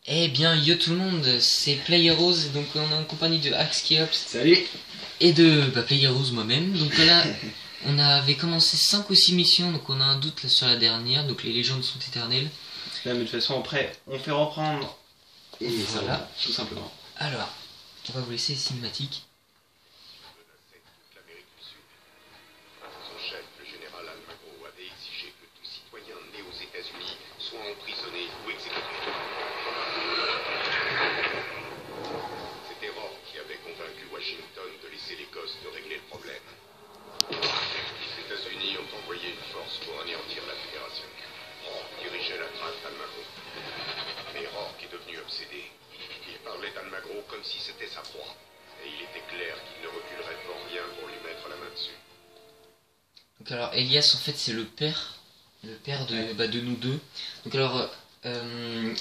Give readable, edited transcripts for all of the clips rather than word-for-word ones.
Eh bien, yo tout le monde, c'est Playeros, donc on est en compagnie de Axkeops Salut. et de Playeros moi-même. Donc là, on avait commencé 5 ou 6 missions, donc on a un doute là sur la dernière, donc les légendes sont éternelles. Là, mais de toute façon, après, on fait reprendre. Et Voilà. ça va, tout simplement. Alors, on va vous laisser les cinématiques. Son chef, le général Almagro, avait exigé que tout citoyen né aux États-Unis soit emprisonné ou exécuté. C'était Rohr qui avait convaincu Washington de laisser l'Écosse de régler le problème. Les États-Unis ont envoyé une force pour anéantir la fédération. Rohr dirigeait la traque d'Almagro. Mais Rohr est devenu obsédé. Il parlait d'Almagro comme si c'était sa proie. Et il était clair qu'il ne reculerait pour rien pour lui mettre la main dessus. Donc alors, Elias, en fait, c'est le père de nous deux. Donc alors,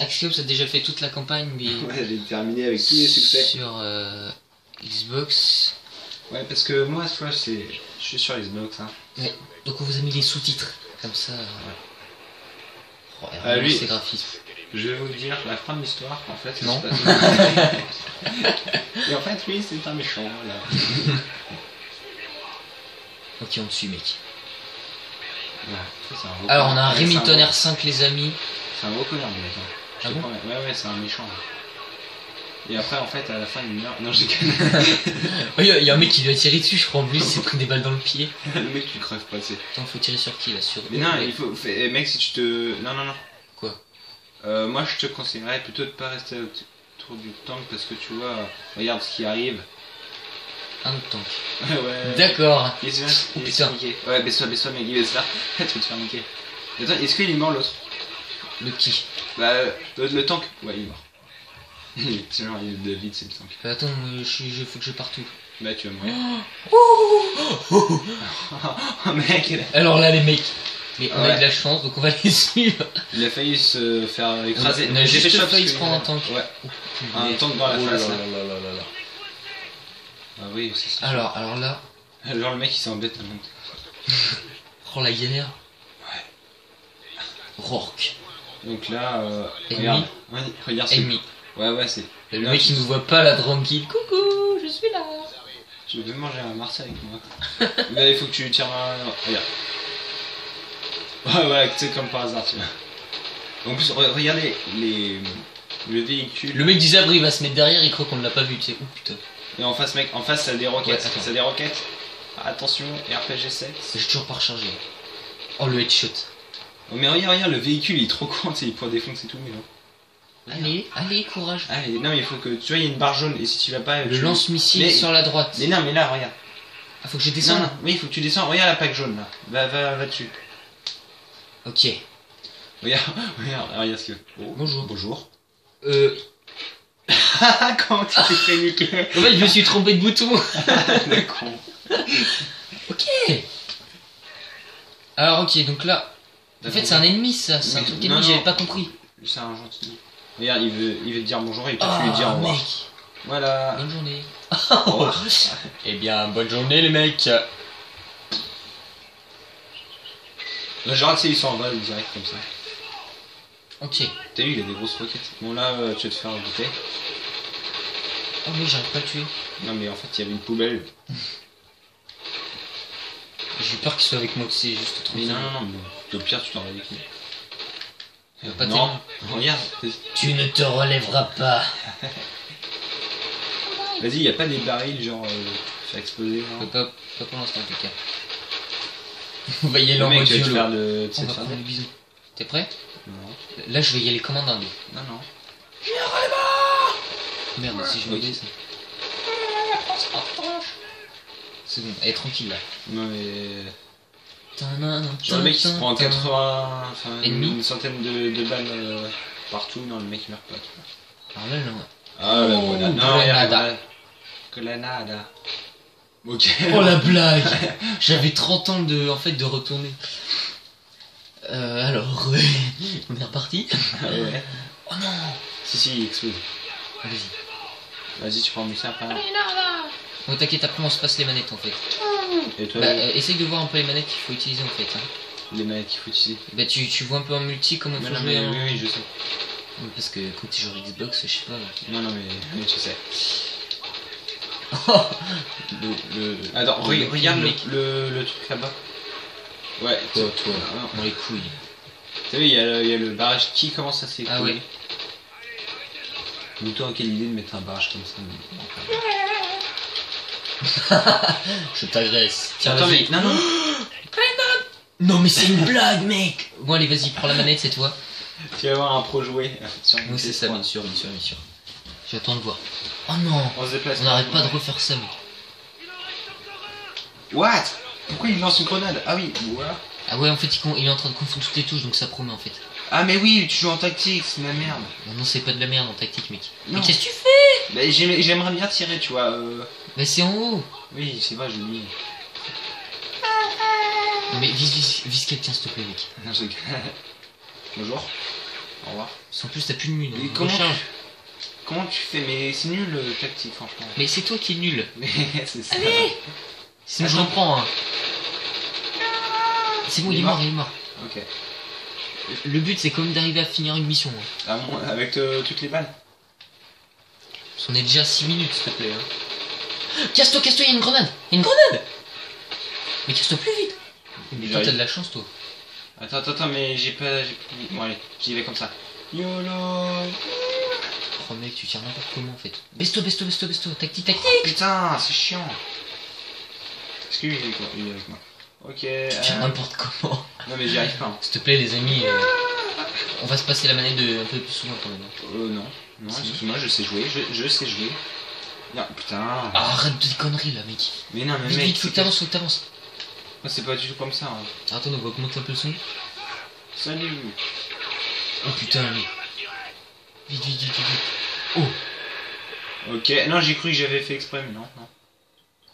Axkeops a déjà fait toute la campagne, mais Ouais, j'ai terminé avec tous les succès. sur Xbox. Ouais, parce que moi, tu vois, je suis sur Xbox. Hein. Ouais. Donc on vous a mis les sous-titres, comme ça. Oh, Ah, lui- c'est graphisme. Je vais vous dire la fin de l'histoire, en fait. ça Non. se passe- Et en fait, oui, c'est un méchant, là. Ok, on te suit, mec. Ouais, ça, c'est un gros Alors on a un connard. Ouais, Remington c'est R5, les amis. C'est un gros connard, le mec. Hein. Je Ah te bon promets. Ouais, c'est un méchant. Et après, en fait, à la fin, il meurt. Non, j'ai Il y a un mec qui lui a tiré dessus, je crois, en plus, il s'est pris des balles dans le pied. le mec qui crève pas, c'est. Attends, faut tirer sur qui là? Sur Mais non, il faut. Mec, si tu te. Non. Quoi? Moi, je te conseillerais plutôt de pas rester autour du tank parce que tu vois, regarde ce qui arrive. Un autre tank. Ouais. D'accord. Il se Oh, fait putain. niquer. Ouais, baisse-toi, mec, il va se faire. Tu vas te faire niquer. Attends, est-ce qu'il est mort l'autre? Le qui? Bah, le tank. Ouais, il est mort. C'est genre, il est de vide, c'est le tank. Attends, je faut que je parte où? Bah, tu vas mourir. Oh Oh, mec, Alors là, les mecs. Mais on a Ouais. eu de la chance, donc on va les suivre. il a failli se faire écraser. On a juste Dépêche-toi, failli parce se que- prendre un tank. Ouais, un Mais- tank dans la Oh là face. là là. là là là là. Ah oui, c'est ça. Alors là, Genre, le mec, il s'embête à monter. oh la galère. Rourke. Donc là, Ennemi. regarde. Ouais, regarde, c'est. Ennemi. Ouais, c'est. Le Là, mec je- il nous voit pas là tranquille. Coucou, je suis là. Je veux manger un Marseille avec moi. Là, il faut que tu tires un. Regarde. Ouais, voilà, tu sais, comme par hasard, tu vois. En plus, regardez le véhicule. Le mec du Zabri il va se mettre derrière, il croit qu'on l'a pas vu, tu sais. Oh putain. Et en face, mec, en face, ça a des roquettes. Ouais, attends. Ça a des roquettes. Attention, RPG 7. J'ai toujours pas rechargé. Oh le headshot. Oh, mais regarde, le véhicule, il est trop con, tu sais, il pourrait défoncer tout, mais non. Allez, courage. Allez, non, mais il faut que. Tu vois, il y a une barre jaune, et si tu vas pas. Le tu- lance-missile Mais- sur la droite. Mais non, mais là, regarde. Ah, faut que je Non, descende. non, oui, il faut que tu descends. Regarde la plaque jaune, là. Va dessus. Ok. Regarde ce que. Oh, Bonjour. Bonjour. Comment tu t'es fait niquer? En fait, je me suis trompé de bouton. Le con. Ok. Alors ok, donc là. En fait, c'est un ennemi ça. C'est un Mais- truc non, ennemi, non. j'avais pas compris. C'est un gentil. Regarde, il veut te dire bonjour et peut-être Ah, lui dire au revoir. mec. Voilà. Bonne journée. Au revoir. Eh bien, bonne journée les mecs. Genre, tu sais, ils sont en vol direct comme ça. Ok. T'as vu, il a des grosses roquettes. Bon, là, tu vas te faire buter. Oh mais j'arrive pas à le tuer. Non, mais en fait, il y avait une poubelle. J'ai eu peur qu'il soit avec moi, c'est juste trop Mais bien. non, mais au pire, tu t'en vas avec lui. Pas Non, regarde. Tu ne te relèveras pas. Vas-y, y a pas des barils, genre, faire exploser, non? Pas pour l'instant en tout cas. On va y aller Le en mec, mode tu vas te YOLO. faire de. Tu sais On va faire prendre des. des bisous. T'es prêt? Non, Là je vais y aller commande un. non. Merde, si je me Ok. dis ça. C'est bon, elle est tranquille là. Non, mais. Tadadam, Genre, le mec, il se prend tadadam. 80. Enfin, Ennemi. une centaine de balles partout. Non, le mec, il meurt pas, tu vois. Alors là, non. Ah, la Oh, grenade. Non, grenade. regarde, la grenade. Ok. Oh la blague. J'avais 30 ans de retourner. Alors, on est reparti. Ah ouais. Oh non. Si, il explose. Vas-y. Vas-y, tu prends mon ça après. Bon t'inquiète, après on se passe les manettes en fait. Et toi, Bah, essaye de voir un peu les manettes qu'il faut utiliser en fait. Hein. les manettes qu'il faut utiliser. Bah tu vois un peu en multi comment il Non, faut non, jouer mais en... oui, je sais. Oui, parce que quand tu joues à Xbox, je sais pas. Non, non, mais tu sais. le... Attends, le regarde mec. le truc là-bas. Ouais, Toi, toi, Ah, dans les couilles. t'as vu, il y a le barrage qui commence à s'écouler. Ah ouais. Donc toi, quelle idée de mettre un barrage comme ça Je t'agresse. Tiens, Attends, vas-y. mais non, non. Non, mais c'est une blague, mec. Bon, allez, vas-y, prends la manette, c'est toi. Tu vas avoir un pro joué. Oui, c'est ça, bien sûr, bien sûr, bien sûr. J'attends de voir. Oh non, On se déplace. on n'arrête pas de refaire ça, mec. What? Pourquoi il lance une grenade? Ah oui, voilà. Ah ouais, en fait, il est en train de confondre toutes les touches, donc ça promet, en fait. Ah mais oui, tu joues en tactique, c'est de la merde. Non, non, c'est pas de la merde en tactique, mec. Non. Mais qu'est-ce que tu fais? Bah, j'aimerais bien tirer, tu vois. Bah, c'est en haut. Oui, c'est vrai, j'ai oublié. Non, mais vise quelqu'un, s'il te plaît, mec. Non, je rigole. Bonjour. Au revoir. En plus, t'as plus de mine. Et comment tu fais? Mais c'est nul le tactique, franchement. Mais c'est toi qui es nul. Mais c'est ça. Allez. Sinon, je Attends. reprends. Hein. C'est bon, il est mort, il est mort. Ok. Le but, c'est quand même d'arriver à finir une mission. Hein. Ah bon, avec toutes les balles? Parce qu'on est déjà à 6 minutes, s'il te plaît. Hein. Casse-toi, il y a une grenade. Il y a une grenade. Mais casse-toi plus vite. Mais toi, t'as de la chance, toi. Attends, mais j'ai pas... Bon allez, j'y vais comme ça. YOLO. Oh mec, tu tires n'importe comment en fait. Baisse-toi, tactique. Putain, c'est chiant. Est-ce qu'il est avec moi? Ok. Tu tires n'importe comment. Non mais j'y arrive pas. Hein. S'il te plaît, les amis, on va se passer la manette un peu plus souvent quand même. Non. Non, excuse-moi, je sais jouer, je sais jouer. Non, putain. Ah, arrête de conneries là, mec. Mais non, mais Vite, mec, vite, faut que t'avances. Moi, c'est pas du tout comme ça. Hein. Attends, on va augmenter un peu le son. Salut. Oh putain, mec. Vite. Oh. Ok, non, j'ai cru que j'avais fait exprès, mais non.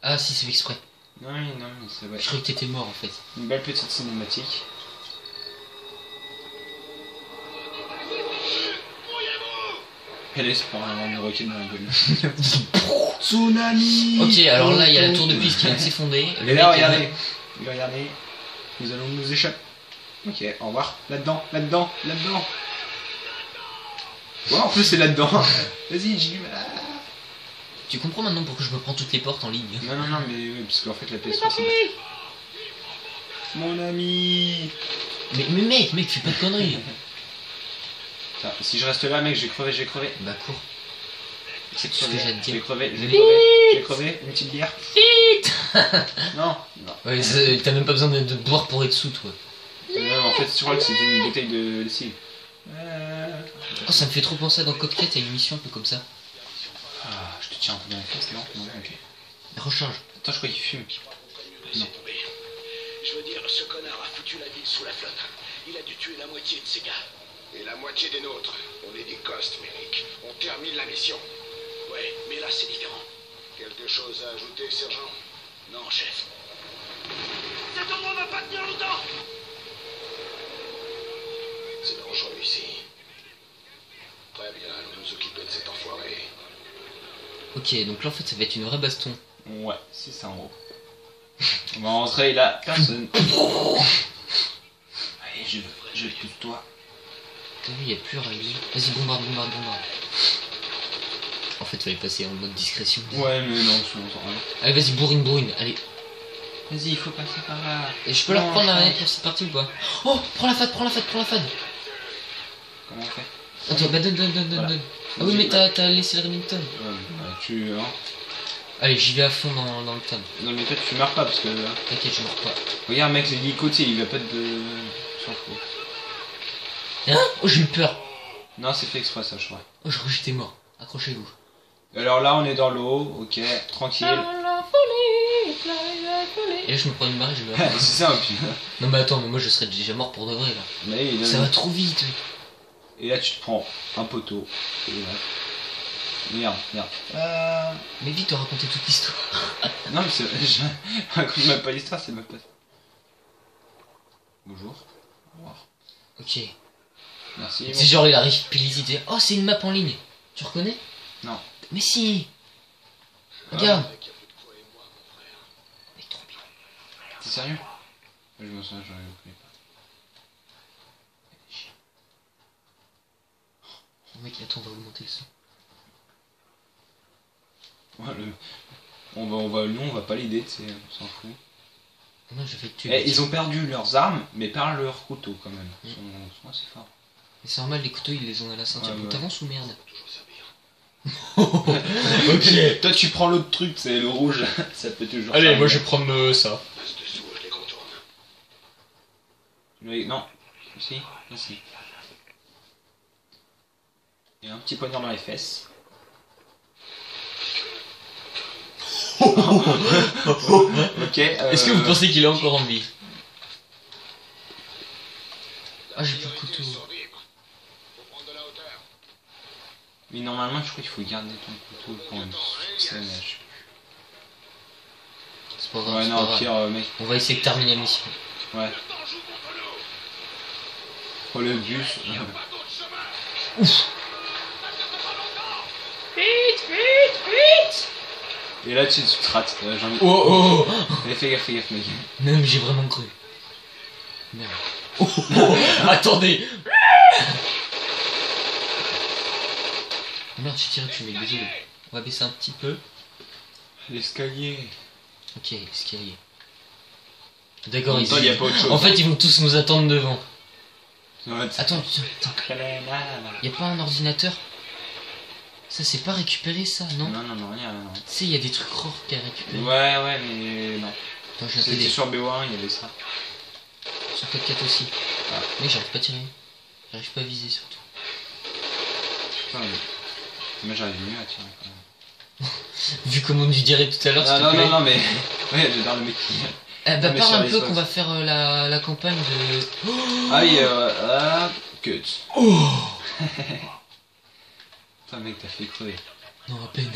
Ah si, c'est fait exprès. Non, mais c'est vrai. Je croyais que t'étais mort en fait. Une belle petite cinématique. Elle est pour un rocket dans la gueule. Tsunami. Ok, alors là, il y a la tour de piste qui vient de s'effondrer. Et là, regardez. Nous allons nous échapper. Ok, au revoir. Là-dedans. Ouais, en plus, c'est là-dedans. Vas-y, j'ai du mal. Tu comprends maintenant pourquoi je me prends toutes les portes en ligne? Non, mais oui, parce qu'en fait, la PS3, c'est... Mon ami. Mais mec, fais pas de conneries. Putain, si je reste là, mec, je vais crever. Bah cours. C'est tout ce que j'ai à te Je vais dire. crever. Une petite bière. Vite. Non. Ouais, t'as même pas besoin de boire pour être sous, toi. Non, en fait, je crois que c'était une bouteille de lessive. Oh, ça me fait trop penser à dans Cocktail, t'as une mission un peu comme ça. Ah, je te tiens un peu dans la face, non, ok. Recharge. Attends, je crois qu'il fume. Non. Je veux dire, ce connard a foutu la ville sous la flotte. Il a dû tuer la moitié de ses gars. Et la moitié des nôtres. On est des Ghosts, Merrick. On termine la mission. Ouais, mais là c'est différent. Quelque chose à ajouter, sergent? Non, chef. Cet endroit va pas tenir longtemps. C'est dangereux ici. Très bien, allons nous occuper de cet enfoiré. Ok, donc là en fait ça va être une vraie baston. Ouais, c'est ça en gros. On va rentrer là, personne. Allez, je pousse toi. T'as vu, y'a plus à régler. Vas-y, bombarde. En fait, fallait passer en mode discrétion. Ouais, mais non, je m'entends rien. Allez, vas-y, bourrine. Allez. Vas-y, il faut passer par là. Et je peux leur prendre la manette pour cette partie ou pas? Oh, prends la fade. Comment on fait? Attends, bah donne. Voilà. Ah oui, mais t'as laissé le Remington. Tu... Hein. Allez, j'y vais à fond dans le tome. Non mais toi tu meurs pas parce que... T'inquiète, je meurs pas. Regarde mec, l'hélicotier, il va pas de... S'en fout. Hein? Oh, j'ai eu peur. Non, c'est fait exprès ça, je crois. Oh, je crois que j'étais mort. Accrochez-vous. Alors là, on est dans l'eau, ok, tranquille. Et là, je me prends une marée, je meurs. C'est ça, puis... Non mais attends, mais moi je serais déjà mort pour de vrai là. Mais, non, Ça va trop vite. Et là, tu te prends un poteau. Et là... Merde. Mais vite, te raconter toute l'histoire. Non mais c'est... Je raconte même pas l'histoire, c'est même pas... Bonjour. Au revoir. Ok. Merci. C'est genre il arrive pile ici. Oh, c'est une map en ligne. Tu reconnais? Non. Mais si. Regarde. Mec, trop bien. T'es sérieux? Je me sens, j'en ai pas. Mec, attends, on va augmenter le son. Ouais, nous on va pas l'aider, tu sais, on s'en fout. Non, je vais tuer. Ils ont perdu leurs armes, mais pas leurs couteaux quand même. Ils sont assez forts. Mais c'est normal, les couteaux ils les ont à la ceinture. Ouais, ouais. T'avances ou merde? Ok. Toi tu prends l'autre truc, c'est le rouge, ça peut toujours. Allez, faire moi bien. je vais prendre ça. Passe dessous, je les contourne. Oui, non. Si, si. Et un petit poignard dans les fesses. Ok. Est-ce que vous pensez qu'il est encore en vie? Ah, j'ai plus de couteau. Faut prendre de la hauteur. Mais normalement, je crois qu'il faut garder ton couteau pour une scène. C'est pas grave. Ouais, c'est non, pas au grave. pire, mec. On va essayer de terminer la mission. Ouais. Oh, le bus. Ouf. Vite, vite, vite. Et là, tu te rates. J'ai envie... Oh, oh. Allez, fais gaffe, mec. Non, mais j'ai vraiment cru. Merde. Oh, oh, oh. Attendez. Merde, j'ai tiré dessus, mec, désolé. On va baisser un petit peu. L'escalier. Ok, escalier. D'accord, En même temps, y a pas autre chose. En fait, ils vont tous nous attendre devant. Ouais, Attends, y a pas un ordinateur? Ça, c'est pas récupéré, ça, non? Non, rien. Non. Tu sais, y a des trucs rares qu'à récupérer. Ouais, mais non. Attends, j'ai un C'était TD. sur BO1, il y avait ça. Sur 4-4 aussi. Ah. Mais j'arrive pas à tirer. J'arrive pas à viser, surtout. Putain, mais moi j'arrive mieux à tirer quand même. Vu comme on lui dirait tout à l'heure, Ah, s'il te plaît. non, mais. Ouais, j'adore le mec qui. Eh bah, mais parle sur un peu Xbox. qu'on va faire la campagne de... Ah oui, cut. Oh. Putain, mec, t'as fait crever. Non, à peine.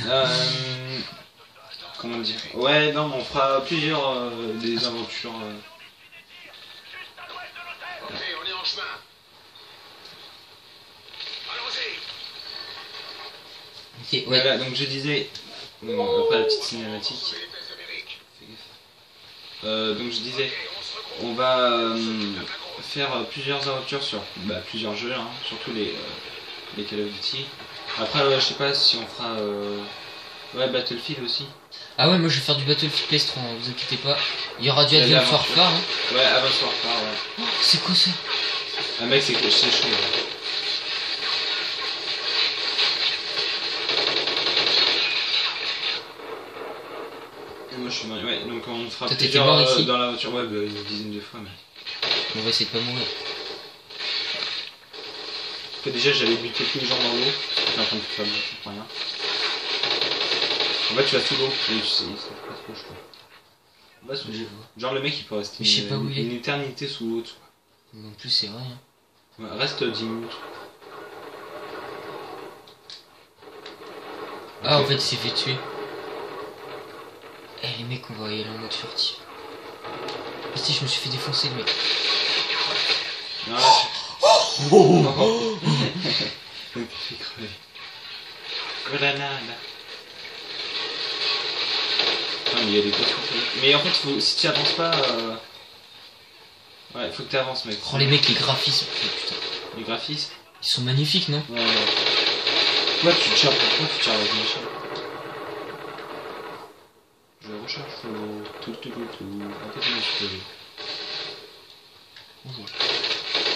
Comment dire? Ouais, non, on fera plusieurs des aventures. Ok, on est en chemin. Allons-y. Ok, ouais. Voilà, donc je disais. Bon, après la petite cinématique. C'est les fesses d'Amérique. Fais gaffe. Donc je disais, on va faire plusieurs aventures sur plusieurs jeux, hein, surtout les Call of Duty. Après, je sais pas si on fera Battlefield aussi. Ah ouais, moi je vais faire du Battlefield PS3, hein, vous inquiétez pas. Il y aura du Il y a de Advanced l'aventure. Warfare. Hein. Ouais, Advanced Warfare, ouais. Oh, c'est quoi ça? Ah mec, c'est chaud. Ouais. Et moi je suis mort. Ouais, donc on fera Toi, t'étais plusieurs mort ici dans l'aventure. Ouais, une dizaine de fois, mais. On va essayer de pas mourir. Après, déjà, j'avais buté tous les gens dans l'eau. J'étais en train de faire du tout pour rien. En fait, tu vas sous l'eau. Et tu sais, c'est pas trop, je crois. Bah, sous l'eau. Genre, le mec il peut rester Mais je sais pas où il est. une éternité sous l'eau. Tu Mais en plus, c'est vrai. Hein. vois. Ouais, reste 10 minutes. Ah, Ok. en fait, il s'est fait tuer. Eh, les mecs, on va y aller en mode furtif. Ah, si, je me suis fait défoncer, le mec. Non, là, oh. Donc, tu fais crever. Grenade. Putain, mais il y a des gosses contre lui. Mais en fait, si tu avances pas. Ouais, faut que tu avances, mec. Oh, les mecs, les graphismes. Oh, putain. Les graphismes. Ils sont magnifiques, non? Ouais. Pourquoi tu tires avec une échelle? Je recherche tout. Un peu de muscle. Bonjour.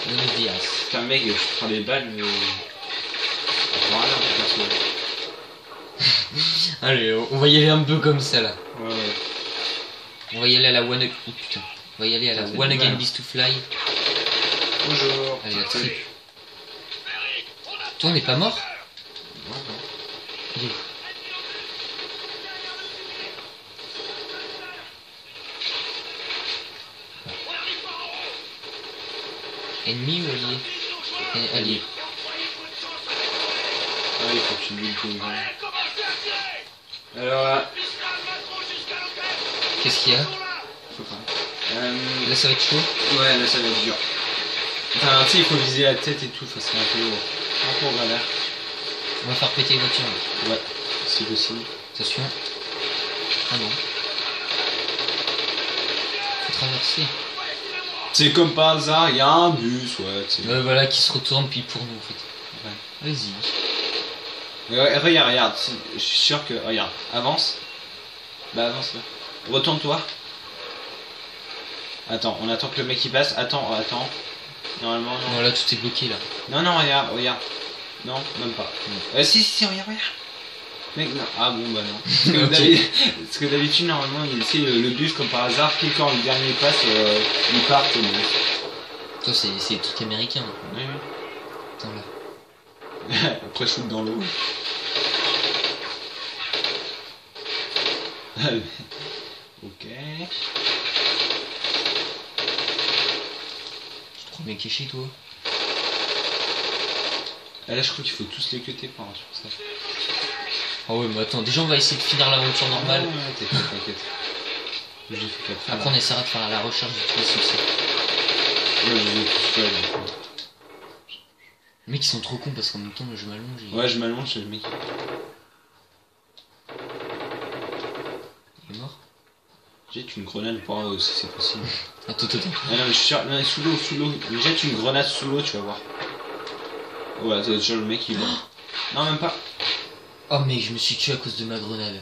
Buenos dias. Putain, mec, tu prends des balles, mais. Voilà, perso. Allez, on va y aller un peu comme ça, là. Ouais. On va y aller à la One... Oh, putain. On va y aller à la Ça fait One du Again mal. Beast to Fly. Bonjour. Allez, la triple. Toi, on n'est pas mort? Il est où? Ennemi ou allié? Allié. Ah, il faut que tu buildes tes gens. Alors là, Qu'est-ce qu'il y a? faut pas. Là, ça va être chaud. Ouais, là ça va être dur. Enfin, tu sais, il faut viser la tête et tout, enfin, c'est un peu au travers. On va faire péter les voitures. Là. Ouais, si possible. Attention. Ah non. Faut traverser. C'est comme par hasard, il y a un bus, ouais, tu sais. Voilà, qui se retourne puis pour nous en fait. Ouais. Vas-y. Regarde, regarde, je suis sûr que... Regarde, avance. Bah avance là. Retourne-toi. Attends, on attend que le mec il passe. Attends. Normalement, non. Non, là, tout est bloqué, là. Non, regarde. Non, même pas. Si, regarde. Mec, non. Ah bon, bah non. Parce que d'habitude, normalement, c'est le bus, comme par hasard, puis quand le dernier passe, il part. Toi, c'est des trucs américains. Oui. Attends, là. Après, shoot dans l'eau. Ok. C'est trop bien caché, toi. Là, je crois qu'il faut tous les cuter par sur ça. Ah ouais, mais attends, déjà on va essayer de finir l'aventure normale. Ouais, t'inquiète. J'ai fait 4 fois. Après on essaiera de faire la recherche de tous les succès. Ouais, j'ai tout fait. Les mecs ils sont trop cons parce qu'en même temps je m'allonge et... Ouais, je m'allonge chez le mec. Il est mort. Jette une grenade pour voir si c'est possible. Attends. Ah non, mais je suis sûr, non, sous l'eau. Jette une grenade sous l'eau, tu vas voir. Ouais, c'est déjà le mec il va. Non, même pas. Oh mec, je me suis tué à cause de ma grenade.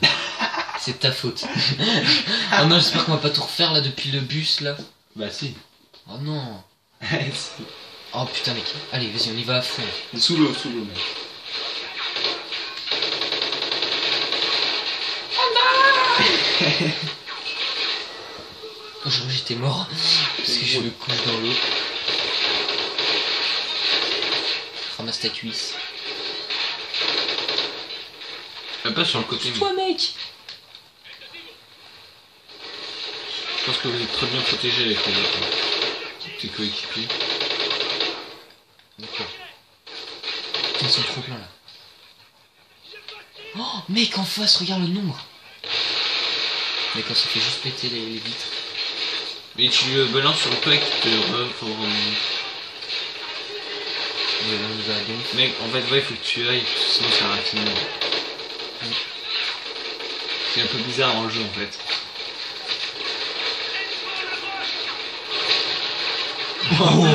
C'est ta faute. Oh non, j'espère qu'on va pas tout refaire là depuis le bus là. Bah si. Oh non. Oh putain mec. Allez, vas-y, on y va à fond. Sous l'eau, mec. Oh, j'aurais j'étais mort parce que je me couche dans l'eau. Ramasse ta cuisse. Pas sur le côté. Toi mec. Je pense que vous êtes très bien protégé avec tes coéquipiers. D'accord. Putain, ils sont trop pleins là. Oh mec, en face, regarde le nombre. Mais quand ça fait juste péter les vitres. Mais tu balances sur le toit qui te pour... On y va donc. Mec, en fait, ouais, il faut que tu ailles, parce que sinon ça va finir. C'est un peu bizarre dans le jeu en fait. Oh,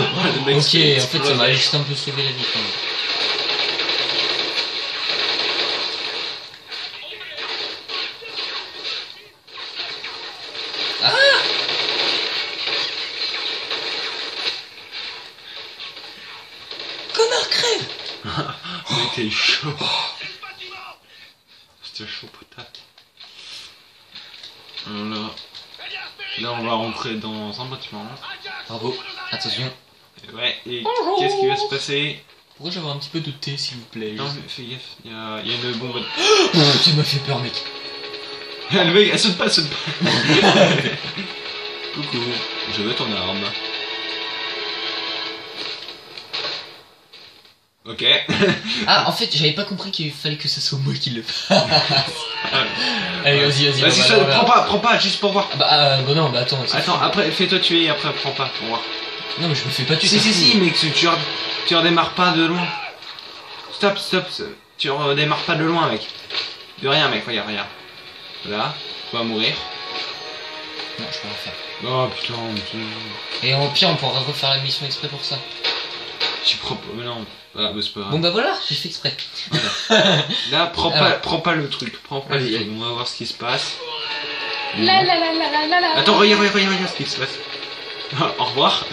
ok, en fait ça m'a juste un peu sauvé la vie quand même. Ah! Connard, crève! Mec, t'es chaud. C'était chaud patate. Là on va rentrer dans un bâtiment. Bravo, attention. Ouais, et qu'est-ce qui va se passer? Pourquoi j'avais un petit peu de thé s'il vous plaît? Non mais fais gaffe, il y a une bombe. Tu m'as fait peur mec. Le mec, elle saute pas. Coucou, je veux ton arme. Ok. Ah en fait j'avais pas compris qu'il fallait que ce soit moi qui le fasse. Allez vas-y. Vas-y, prends pas, juste pour voir. Bah non, bah attends. Attends, après fais-toi tuer et après prends pas pour voir. Non mais je me fais pas tuer. Si mec, tu redémarres pas de loin. Stop, tu redémarres pas de loin mec. De rien mec, regarde. Voilà, tu vas mourir. Non, je peux rien faire. Oh putain. Et en pire on pourra refaire la mission exprès pour ça. Tu prends pas, mais non. Ah, mais c'est pas grave. Bon bah voilà, j'ai fait exprès. Voilà. Là, prends pas le truc, prends pas le truc. On va voir ce qui se passe. Attends, regarde ce qui se passe. Au revoir.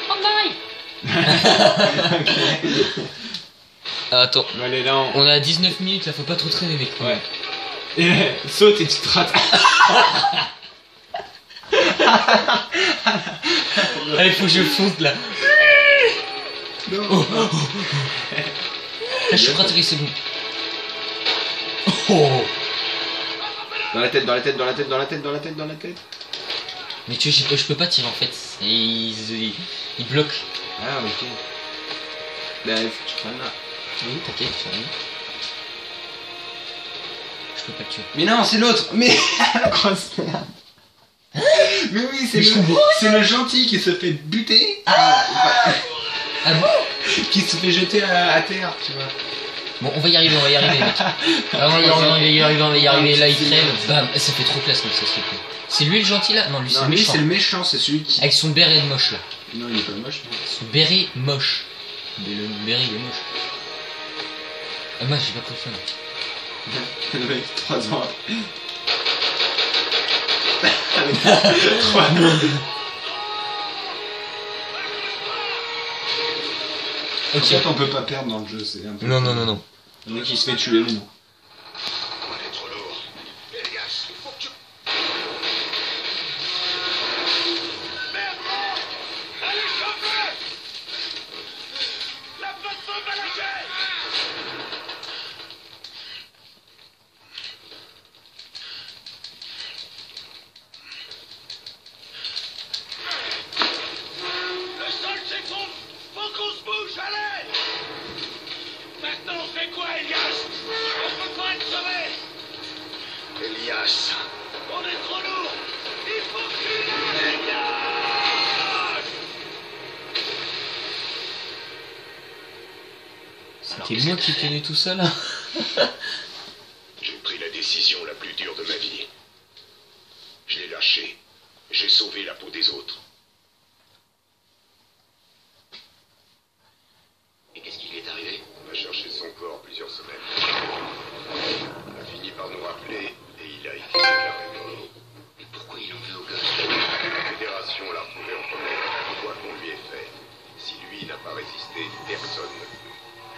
Oh my. Attends. Allez, là, on a 19 minutes, là faut pas trop traîner mec. Ouais. Et saute et tu te rates. Allez, faut que je fonce là. Non. Là, je suis raté, c'est bon. Oh. Dans la tête. Mais tu vois, je peux pas tirer en fait. Il bloque. Ah, ok. Là, il faut que tu prennes là. Oui, t'inquiète, tu vois. Je peux pas le tuer. Mais non, c'est l'autre. Mais la grosse merde. Mais oui, c'est le gentil qui se fait buter. Ah bon? Qui se fait jeter à terre, tu vois. Bon, on va y arriver, mec. Alors, on va y arriver, là il crève, bam, ça fait trop classe comme ça, s'il te plaît. C'est lui le gentil là? Non, lui c'est le méchant. C'est le méchant, c'est celui qui... Avec son béret de moche là. Non, il est pas moche. Son béret moche. Mais le béret il est moche. Ah, moi j'ai pas pris le fun. Le mec, 3 ans après. Avec 3 ans. En Ok. fait, on peut pas perdre dans le jeu, c'est un peu. Non, non, non, non. Le mec il se fait tuer, mais non. On est trop lourd. Elias, il faut que tu... Merde! Allez, chauffez! La plateforme va lâcher! Le sol s'effondre! Faut qu'on se bouge, allez! Maintenant on fait quoi, Elias? On peut pas être sauvé! Elias. On est trop lourd! Il faut que tu lâches, Elias! C'était moi qui tenais tout ça là. J'ai pris la décision la plus dure de ma vie. Je l'ai lâché. J'ai sauvé la peau des autres. Et qu'est-ce qui lui est arrivé? On a cherché son corps plusieurs semaines. On a fini par nous rappeler et il a été déclaré mort. Mais pourquoi il en veut au gosse? La fédération l'a retrouvé en premier, quoi qu'on lui ait fait. Si lui n'a pas résisté, personne ne peut.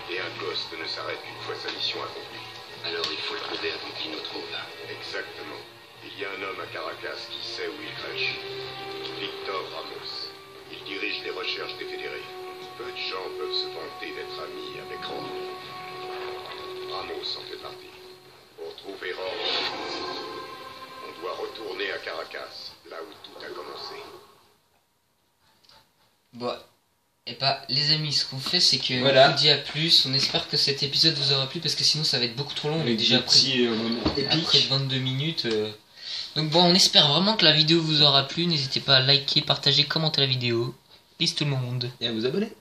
Et un ghost ne s'arrête qu'une fois sa mission accomplie. Alors il faut le trouver avant qu'il nous trouve. Exactement. Il y a un homme à Caracas qui sait où il crèche. Victor Ramos. Il dirige les recherches des fédérés. Peu de gens peuvent se vanter d'être amis avec Ror. Ramos en fait partie. Pour trouver Ror, on doit retourner à Caracas, là où tout a commencé. Bon. Et bah les amis, ce qu'on fait c'est que Voilà. on vous dit à plus. On espère que cet épisode vous aura plu parce que sinon ça va être beaucoup trop long. On est Avec déjà des petits moments après épiques. 22 minutes. Donc bon, on espère vraiment que la vidéo vous aura plu. N'hésitez pas à liker, partager, commenter la vidéo. Peace tout le monde. Et à vous abonner.